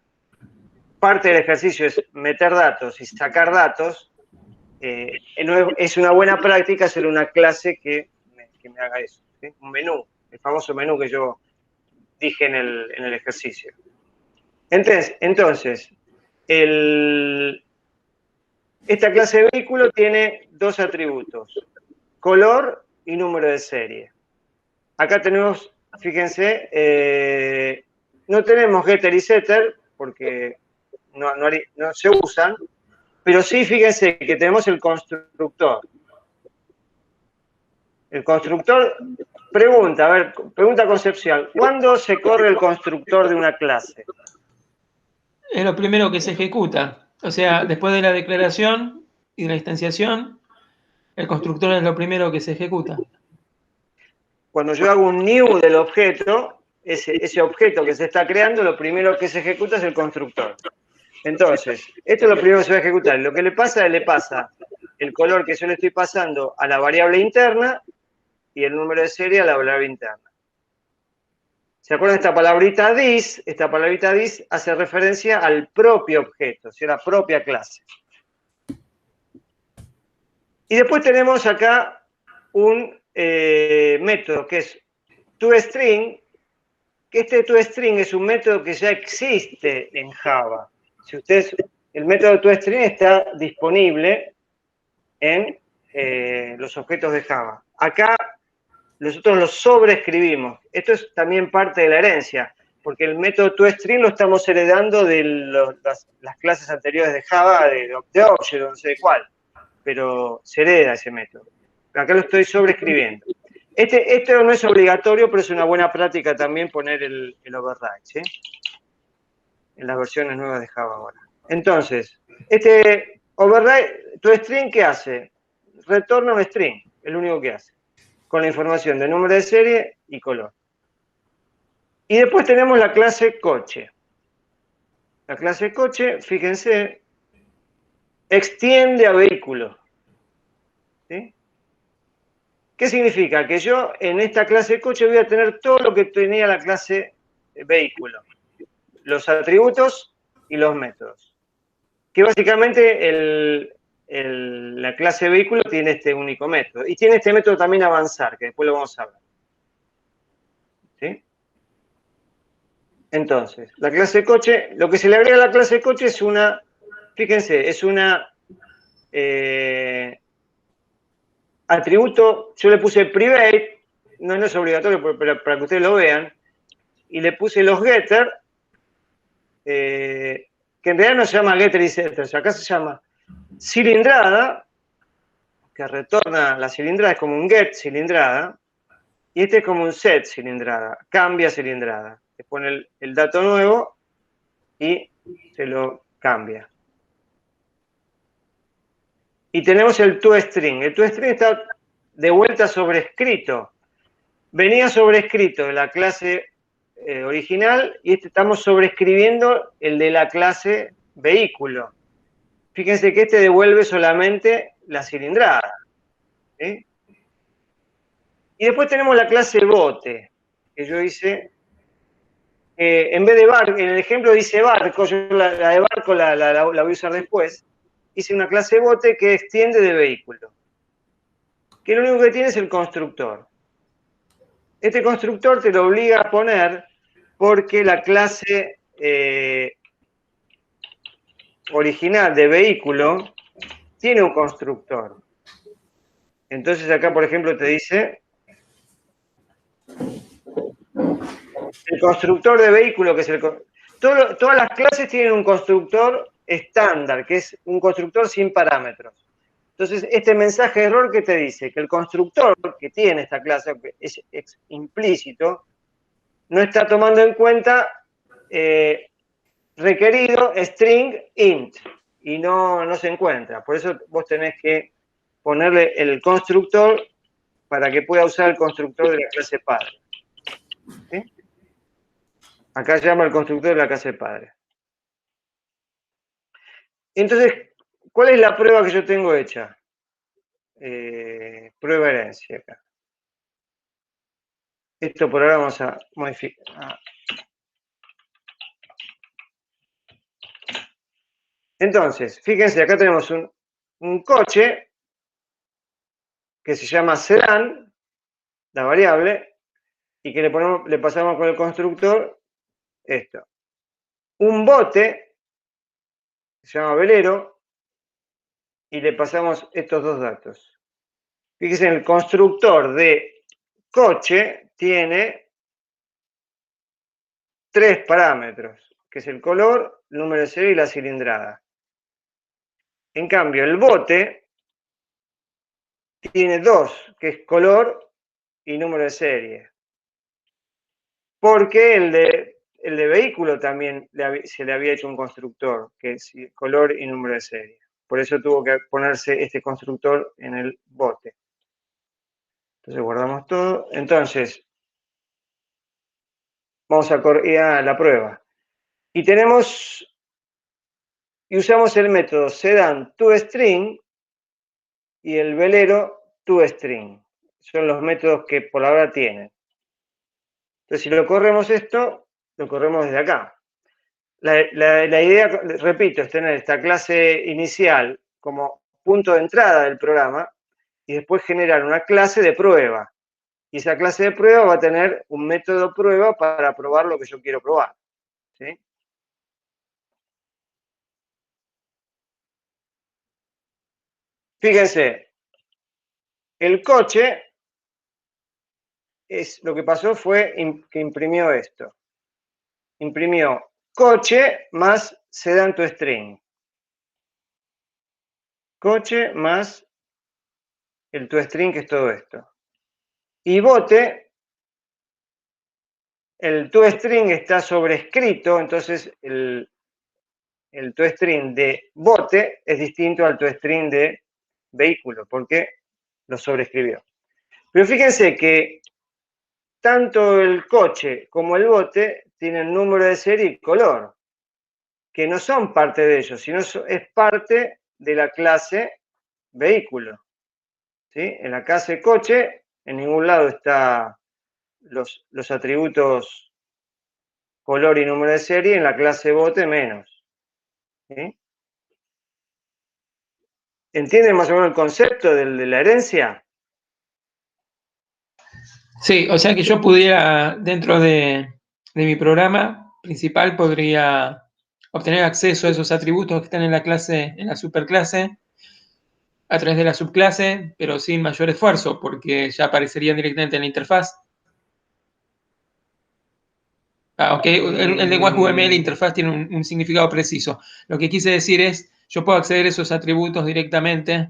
parte del ejercicio es meter datos y sacar datos, es una buena práctica hacer una clase que me haga eso, ¿sí? Un menú, el famoso menú que yo dije en el ejercicio. Entonces esta clase de vehículo tiene dos atributos, color y número de serie. Acá tenemos, fíjense, no tenemos getter y setter porque no se usan, pero sí fíjense que tenemos el constructor. El constructor pregunta conceptual, ¿cuándo se corre el constructor de una clase? Es lo primero que se ejecuta. O sea, después de la declaración y de la instanciación, el constructor es lo primero que se ejecuta. Cuando yo hago un new del objeto, ese objeto que se está creando, lo primero que se ejecuta es el constructor. Entonces, esto es lo primero que se va a ejecutar. Lo que le pasa el color que yo le estoy pasando a la variable interna y el número de serie a la variable interna. ¿Se acuerdan de esta palabrita this? Esta palabrita this hace referencia al propio objeto, o sea, la propia clase. Y después tenemos acá un método que es toString, que este toString es un método que ya existe en Java. El método toString está disponible en los objetos de Java. Acá nosotros los sobreescribimos. Esto es también parte de la herencia. porque el método toString lo estamos heredando de las clases anteriores de Java, de Object, no sé de cuál, pero se hereda ese método. Acá lo estoy sobreescribiendo. Esto no es obligatorio, pero es una buena práctica también poner el override, ¿sí? En las versiones nuevas de Java ahora. Entonces, este override toString, ¿qué hace? Retorna un string, es lo único que hace, con la información de número de serie y color. Y después tenemos la clase coche. La clase coche, fíjense, extiende a vehículo. ¿Sí? ¿Qué significa? Que yo en esta clase coche voy a tener todo lo que tenía la clase vehículo. Los atributos y los métodos. Que básicamente la clase vehículo tiene este único método. Y tiene este método también avanzar, que después lo vamos a ver. ¿Sí? Entonces, la clase coche, lo que se le agrega a la clase coche es una, fíjense, es una atributo, yo le puse private, no es obligatorio, pero para que ustedes lo vean, y le puse los getter, que en realidad no se llama getter y setter, acá se llama cilindrada, que retorna la cilindrada, es como un get cilindrada, y este es como un set cilindrada, cambia cilindrada. Le pone el dato nuevo y se lo cambia. Y tenemos el toString. El toString está de vuelta sobrescrito. Venía sobrescrito de la clase original y estamos sobrescribiendo el de la clase vehículo. Fíjense que este devuelve solamente la cilindrada. ¿Sí? Y después tenemos la clase bote, que yo hice, en vez de barco, en el ejemplo dice barco, yo la de barco la voy a usar después, hice una clase bote que extiende de vehículo, que lo único que tiene es el constructor. Este constructor te lo obliga a poner porque la clase original de vehículo tiene un constructor. Entonces acá, por ejemplo, te dice el constructor de vehículo, que es todas las clases tienen un constructor estándar, que es un constructor sin parámetros. Entonces, este mensaje de error que te dice que el constructor que tiene esta clase, que es implícito, no está tomando en cuenta requerido string int y no se encuentra. Por eso vos tenés que ponerle el constructor para que pueda usar el constructor de la clase padre. ¿Sí? Acá se llama el constructor de la clase padre. Entonces, ¿cuál es la prueba que yo tengo hecha? Prueba herencia acá. Esto por ahora vamos a modificar. Entonces, fíjense, acá tenemos un coche que se llama sedán, la variable, y que le pasamos con el constructor esto. Un bote, que se llama velero, y le pasamos estos dos datos. Fíjense, el constructor de coche tiene 3 parámetros, que es el color, el número de serie y la cilindrada. En cambio, el bote tiene 2, que es color y número de serie. Porque el de vehículo también se le había hecho un constructor, que es color y número de serie. Por eso tuvo que ponerse este constructor en el bote. Entonces guardamos todo. Entonces, vamos a correr a la prueba. Y usamos el método sedán toString y el velero toString. Son los métodos que por ahora tienen. Entonces, si lo corremos esto, lo corremos desde acá. La idea, repito, es tener esta clase inicial como punto de entrada del programa y después generar una clase de prueba. Y esa clase de prueba va a tener un método prueba para probar lo que yo quiero probar. ¿Sí? Fíjense, el coche, lo que pasó fue que imprimió esto. imprimió coche más sedán toString. Coche más el toString, que es todo esto. Y bote, el toString está sobrescrito, entonces el toString de bote es distinto al toString de vehículo, porque lo sobrescribió. Pero fíjense que tanto el coche como el bote tienen número de serie y color, que no son parte de ellos, sino es parte de la clase vehículo. ¿Sí? En la clase coche, en ningún lado está los atributos color y número de serie, en la clase bote menos. ¿Sí? ¿Entienden más o menos el concepto de la herencia? Sí, o sea que yo pudiera, dentro de mi programa principal, podría obtener acceso a esos atributos que están en la clase, en la superclase, a través de la subclase, pero sin mayor esfuerzo, porque ya aparecerían directamente en la interfaz. Aunque el lenguaje UML, interfaz, tiene un significado preciso. Lo que quise decir es, yo puedo acceder a esos atributos directamente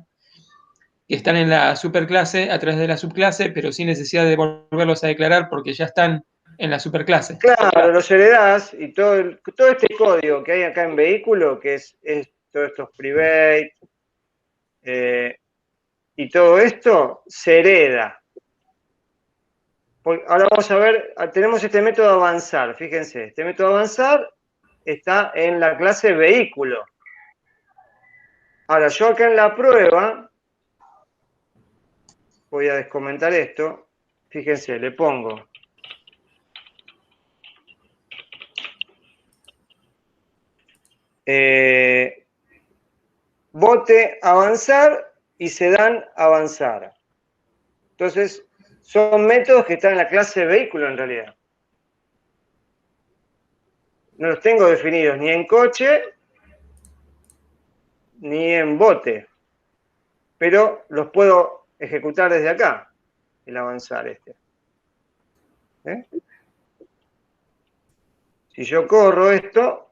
que están en la superclase a través de la subclase, pero sin necesidad de volverlos a declarar porque ya están en la superclase. Claro, los heredás y todo este código que hay acá en vehículo, que es todos estos private y todo esto, se hereda. Ahora vamos a ver, tenemos este método avanzar, fíjense, este método avanzar está en la clase vehículo. Ahora, yo acá en la prueba, voy a descomentar esto, fíjense, le pongo bote avanzar y sedán avanzar. Entonces, son métodos que están en la clase vehículo en realidad. No los tengo definidos ni en coche ni en bote, pero los puedo ejecutar desde acá, el avanzar este. ¿Eh? Si yo corro esto,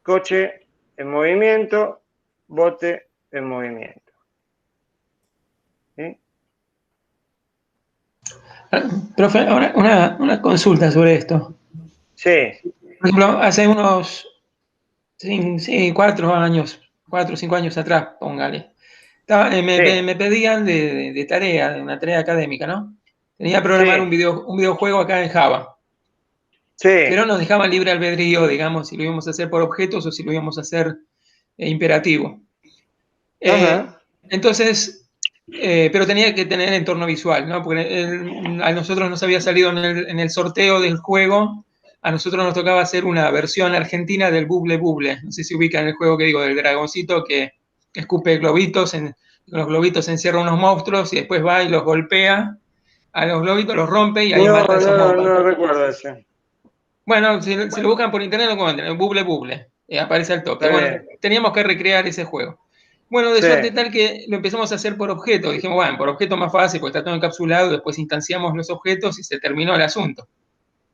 coche en movimiento, bote en movimiento. ¿Sí? Profe, ahora una consulta sobre esto. Sí. Por ejemplo, hace unos 4 o 5 años atrás, póngale. Me pedían de tarea, de una tarea académica, ¿no? Tenía que programar un videojuego acá en Java. Sí. Pero nos dejaban libre albedrío, digamos, si lo íbamos a hacer por objetos o si lo íbamos a hacer imperativo. Entonces, pero tenía que tener entorno visual, ¿no? Porque a nosotros nos había salido en el sorteo del juego, a nosotros nos tocaba hacer una versión argentina del Bubble Bubble. No sé si ubican el juego que digo, del dragoncito que escupe globitos, con los globitos encierra unos monstruos y después va y los golpea a los globitos, los rompe y ahí mata a esos monstruos. No recuerdo ese. Bueno, si lo buscan por internet lo encuentran, el Bubble Bubble, aparece al toque. Bueno, teníamos que recrear ese juego. Bueno, de suerte tal que lo empezamos a hacer por objeto. Dijimos, bueno, por objeto más fácil, porque está todo encapsulado, después instanciamos los objetos y se terminó el asunto.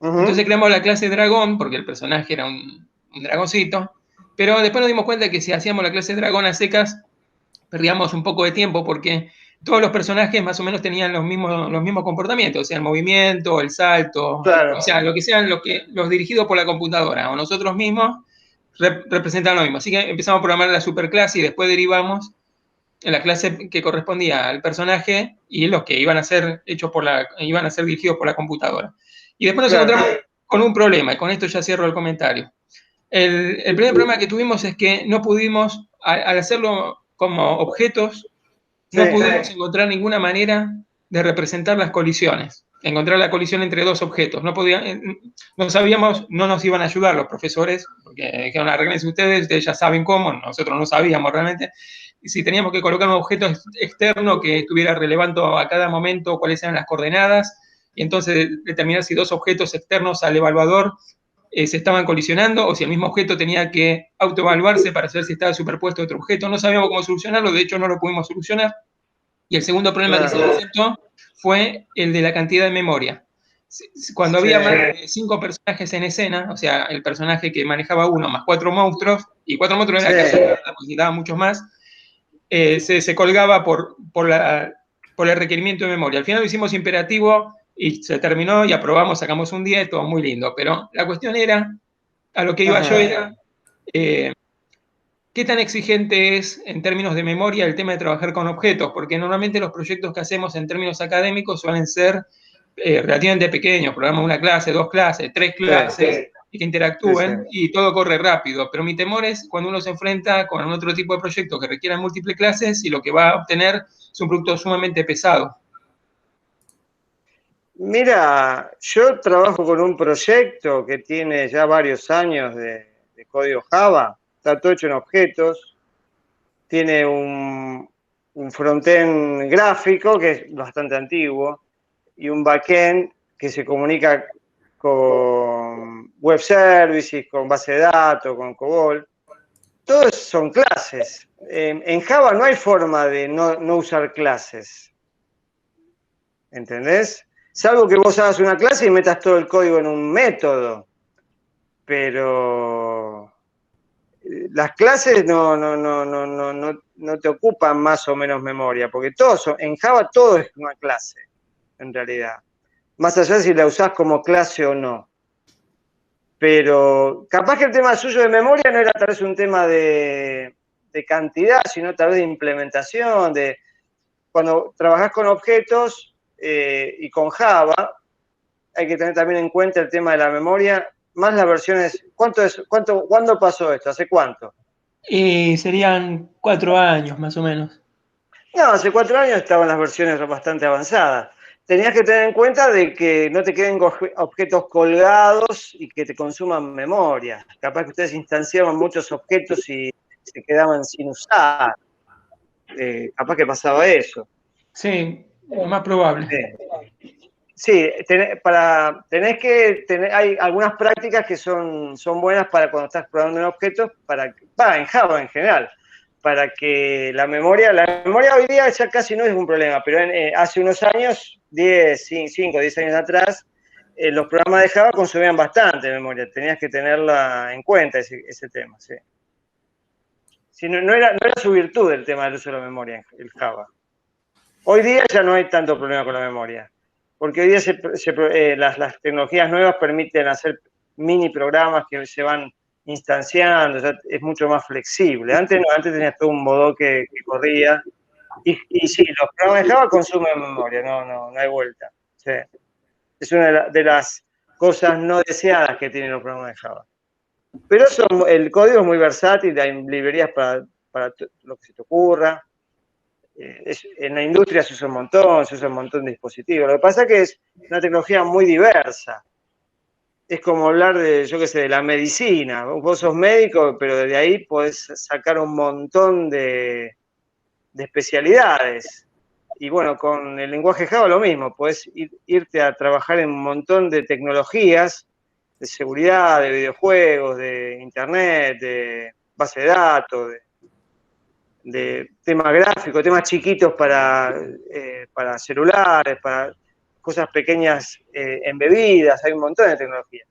Entonces creamos la clase dragón, porque el personaje era un dragoncito, pero después nos dimos cuenta que si hacíamos la clase dragón a secas, perdíamos un poco de tiempo, porque todos los personajes más o menos tenían los mismos comportamientos, o sea, el movimiento, el salto, o sea, lo que sean los dirigidos por la computadora, o nosotros mismos, representan lo mismo. Así que empezamos a programar la superclase y después derivamos en la clase que correspondía al personaje y los que iban a ser dirigidos por la computadora. Y después nos encontramos con un problema, y con esto ya cierro el comentario. El primer problema que tuvimos es que no pudimos, al hacerlo como objetos, no pudimos encontrar ninguna manera de representar las colisiones, encontrar la colisión entre dos objetos. No sabíamos, no nos iban a ayudar los profesores, porque dijeron, arreglense ustedes ya saben cómo, nosotros no sabíamos realmente. Y si teníamos que colocar un objeto externo que estuviera relevante a cada momento, cuáles eran las coordenadas, y entonces determinar si dos objetos externos al evaluador se estaban colisionando o si el mismo objeto tenía que autoevaluarse para saber si estaba superpuesto a otro objeto. No sabíamos cómo solucionarlo, de hecho no lo pudimos solucionar. Y el segundo problema que se presentó fue el de la cantidad de memoria. Cuando había más de 5 personajes en escena, o sea, el personaje que manejaba uno más 4 monstruos, y 4 monstruos era casi nada, porque daba muchos más, se colgaba por el requerimiento de memoria. Al final lo hicimos imperativo y se terminó y aprobamos, sacamos un 10, todo muy lindo. Pero la cuestión era, a lo que iba yo era, ¿qué tan exigente es en términos de memoria el tema de trabajar con objetos? Porque normalmente los proyectos que hacemos en términos académicos suelen ser relativamente pequeños, programas una clase, 2 clases, 3 clases, y que interactúen, y todo corre rápido. Pero mi temor es cuando uno se enfrenta con otro tipo de proyectos que requieran múltiples clases y lo que va a obtener es un producto sumamente pesado. Mira, yo trabajo con un proyecto que tiene ya varios años de código Java, está todo hecho en objetos, tiene un frontend gráfico que es bastante antiguo y un backend que se comunica con web services, con base de datos, con COBOL. Todos son clases. En Java no hay forma de no usar clases. ¿Entendés? Salvo que vos hagas una clase y metas todo el código en un método. Pero las clases no te ocupan más o menos memoria, porque en Java todo es una clase, en realidad. Más allá de si la usás como clase o no. Pero capaz que el tema suyo de memoria no era tal vez un tema de cantidad, sino tal vez de implementación, cuando trabajás con objetos y con Java, hay que tener también en cuenta el tema de la memoria, más las versiones. ¿Cuándo pasó esto? ¿Hace cuánto? Y serían 4 años, más o menos. No, hace 4 años estaban las versiones bastante avanzadas. Tenías que tener en cuenta de que no te queden objetos colgados y que te consuman memoria. Capaz que ustedes instanciaban muchos objetos y se quedaban sin usar. Capaz que pasaba eso. Sí, lo más probable. Sí, hay algunas prácticas que son buenas para cuando estás probando en objetos, en Java en general, para que la memoria hoy día ya casi no es un problema, pero hace unos años, 5 o 10 años atrás, los programas de Java consumían bastante memoria, tenías que tenerla en cuenta ese tema, sí. Sí, no era su virtud el tema del uso de la memoria, el Java. Hoy día ya no hay tanto problema con la memoria, porque hoy día las tecnologías nuevas permiten hacer mini programas que se van instanciando, ya es mucho más flexible. Antes tenías todo un modelo que corría, y sí, los programas de Java consumen memoria, no hay vuelta. Sí. Es una de las cosas no deseadas que tienen los programas de Java. Pero el código es muy versátil, hay librerías para lo que se te ocurra. En la industria se usa un montón de dispositivos. Lo que pasa es que es una tecnología muy diversa. Es como hablar de la medicina. Vos sos médico, pero desde ahí podés sacar un montón de especialidades. Y bueno, con el lenguaje Java lo mismo. Podés irte a trabajar en un montón de tecnologías, de seguridad, de videojuegos, de internet, de base de datos, de temas gráficos, temas chiquitos para celulares, para cosas pequeñas embebidas, hay un montón de tecnología.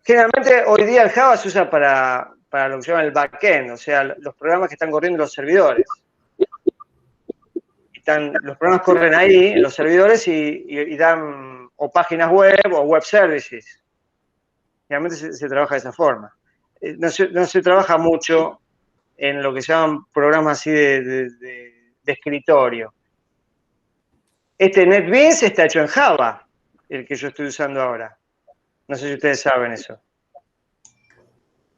Generalmente hoy día el Java se usa para lo que se llama el backend, o sea, los programas que están corriendo en los servidores. Los programas corren ahí, en los servidores, y dan o páginas web o web services. Generalmente se trabaja de esa forma. No se trabaja mucho en lo que se llaman programas así de escritorio. NetBeans está hecho en Java, el que yo estoy usando ahora. No sé si ustedes saben eso.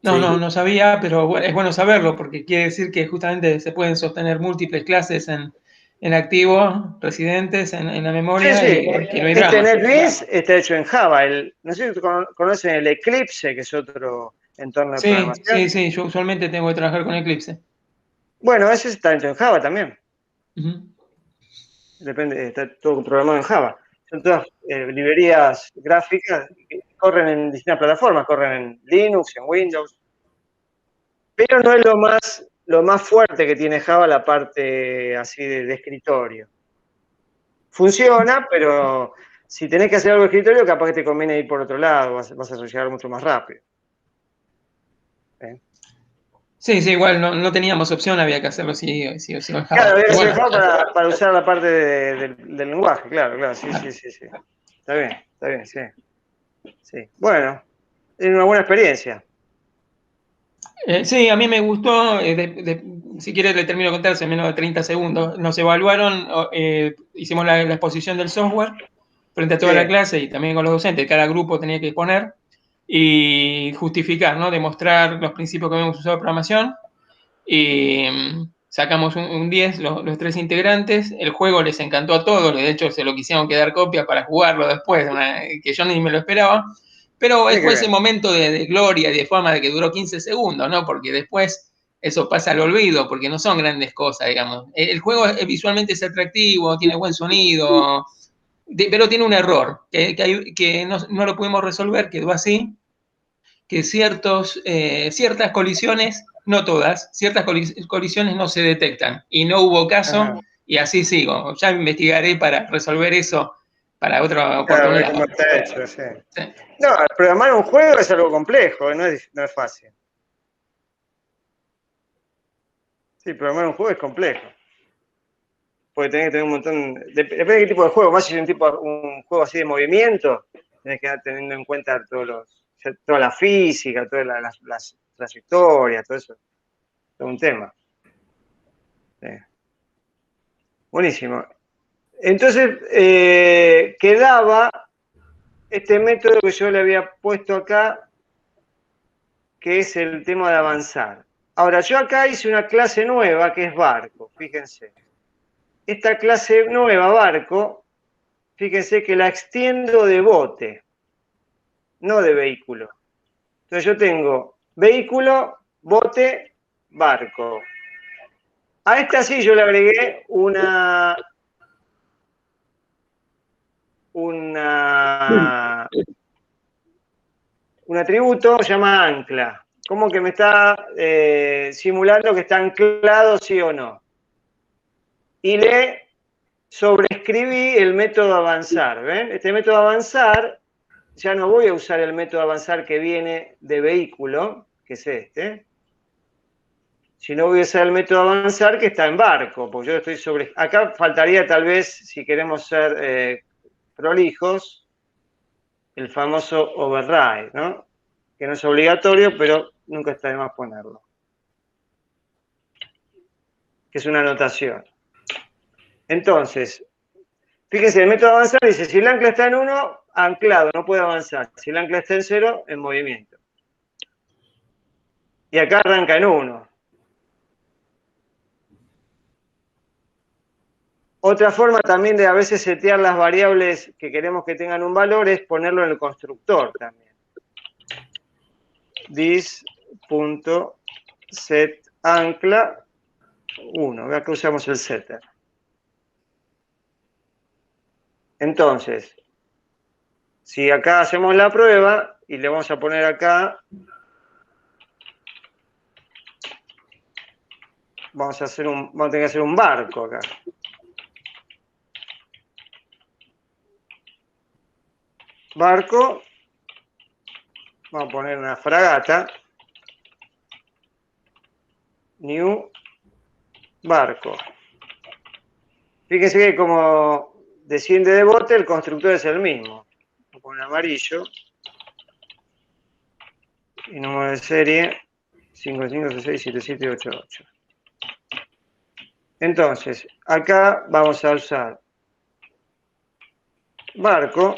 No sabía, pero es bueno saberlo, porque quiere decir que justamente se pueden sostener múltiples clases en activo, residentes, en la memoria. Sí. Y que no hay drama. NetBeans está hecho en Java. No sé si conocen el Eclipse, que es otro entorno de programación. Sí, yo usualmente tengo que trabajar con Eclipse. Bueno, ese está hecho en Java también. Uh-huh. Depende, está todo programado en Java. Son todas librerías gráficas que corren en distintas plataformas, corren en Linux, en Windows. Pero no es lo más lo más fuerte que tiene Java, la parte así de escritorio. Funciona, pero si tenés que hacer algo de escritorio, capaz que te conviene ir por otro lado, vas a llegar mucho más rápido. Sí, sí, igual no teníamos opción, había que hacerlo sí en Java. Claro, había que Bueno, hacer Java para usar la parte del lenguaje, claro, sí. Está bien, sí. Bueno, es una buena experiencia. Sí, a mí me gustó, si quieres le termino de contar hace menos de 30 segundos. Nos evaluaron, hicimos la exposición del software frente a toda la clase y también con los docentes. Cada grupo tenía que exponer y justificar, ¿no? Demostrar los principios que habíamos usado de programación. Y sacamos un 10 los 3 integrantes. El juego les encantó a todos, de hecho se lo quisieron quedar copia para jugarlo después, que yo ni me lo esperaba. Pero fue ese momento de gloria y de fama de que duró 15 segundos, ¿no? Porque después eso pasa al olvido, porque no son grandes cosas, digamos. El juego visualmente es atractivo, tiene buen sonido, pero tiene un error, que no lo pudimos resolver, quedó así, que ciertas colisiones, no todas, ciertas colisiones no se detectan y no hubo caso y así sigo. Ya investigaré para resolver eso para otra oportunidad. Claro, está hecho, sí. No, programar un juego es algo complejo, no es fácil. Sí, programar un juego es complejo. Porque tenés que tener un montón. Depende de qué tipo de juego. Más si es un juego así de movimiento, tenés que estar teniendo en cuenta toda la física, todas las trayectorias, todo eso. Todo un tema. Sí. Buenísimo. Entonces, quedaba este método que yo le había puesto acá, que es el tema de avanzar. Ahora, yo acá hice una clase nueva que es barco, fíjense. Esta clase nueva, barco, fíjense que la extiendo de bote, no de vehículo. Entonces yo tengo vehículo, bote, barco. A esta sí yo le agregué un atributo que se llama ancla. Como que me está simulando que está anclado sí o no. Y le sobreescribí el método avanzar. ¿Ven? Este método avanzar, ya no voy a usar el método avanzar que viene de vehículo, que es este, sino voy a usar el método avanzar que está en barco, porque yo estoy sobre. Acá faltaría tal vez, si queremos ser prolijos, el famoso override, ¿no? Que no es obligatorio, pero nunca está de más ponerlo. Que es una anotación. Entonces, fíjense, el método avanzar dice, si el ancla está en 1, anclado, no puede avanzar. Si el ancla está en 0, en movimiento. Y acá arranca en 1. Otra forma también de a veces setear las variables que queremos que tengan un valor es ponerlo en el constructor también. This.setAncla 1. Acá usamos el setter. Entonces, si acá hacemos la prueba y le vamos a poner acá, vamos a tener que hacer un barco acá. Barco, vamos a poner una fragata, new barco. Fíjense que como desciende de bote, el constructor es el mismo. Vamos a poner amarillo. Y número de serie 55667788. Entonces, acá vamos a usar barco,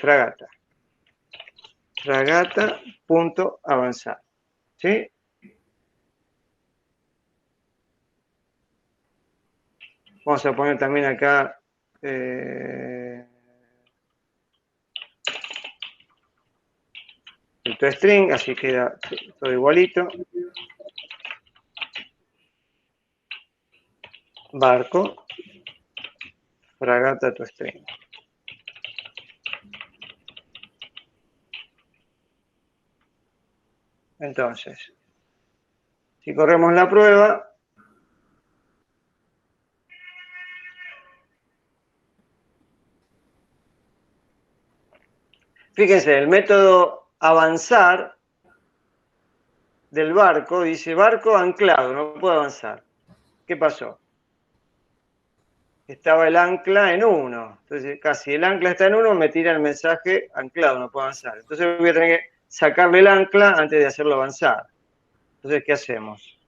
fragata. Fragata, punto avanzar. ¿Sí? Vamos a poner también acá el toString, así queda todo igualito. Barco, fragata toString. Entonces, si corremos la prueba, fíjense, el método avanzar del barco dice barco anclado, no puedo avanzar. ¿Qué pasó? Estaba el ancla en 1. Entonces, casi el ancla está en 1, me tira el mensaje anclado, no puedo avanzar. Entonces voy a tener que sacarle el ancla antes de hacerlo avanzar. Entonces, ¿qué hacemos?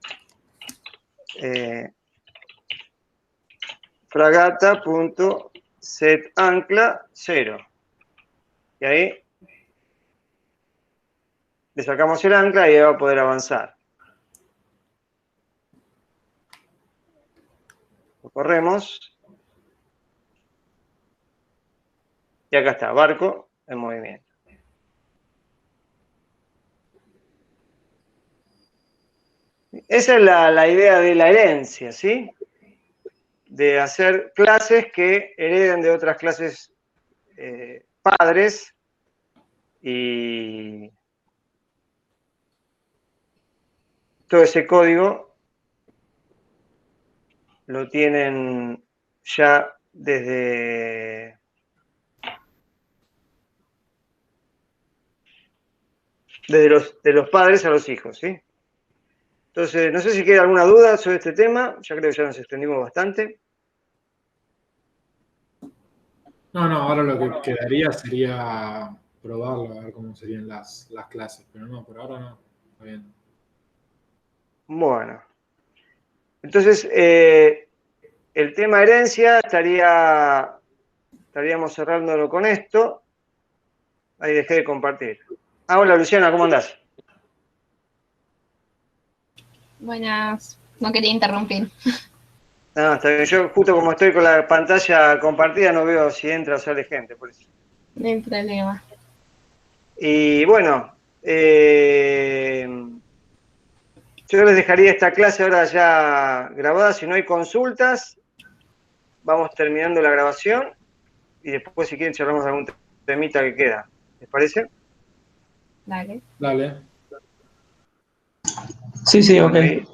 Fragata.setAncla 0. Y ahí le sacamos el ancla y ahí va a poder avanzar. Lo corremos. Y acá está, barco en movimiento. Esa es la idea de la herencia, ¿sí? De hacer clases que hereden de otras clases padres y todo ese código lo tienen ya desde de los padres a los hijos, ¿sí? Entonces, no sé si queda alguna duda sobre este tema, ya creo que ya nos extendimos bastante. No, ahora lo que quedaría sería probarlo, a ver cómo serían las clases, pero no, por ahora no, está bien. Bueno, entonces, el tema herencia estaríamos cerrándolo con esto. Ahí dejé de compartir. Hola Luciana, ¿cómo andás? Buenas, no quería interrumpir. No, está bien. Yo justo como estoy con la pantalla compartida no veo si entra o sale gente, por eso. No hay problema. Y bueno, yo les dejaría esta clase ahora ya grabada. Si no hay consultas, vamos terminando la grabación y después si quieren charlamos algún temita que queda. ¿Les parece? Dale. Dale. Sí, ok. Bueno,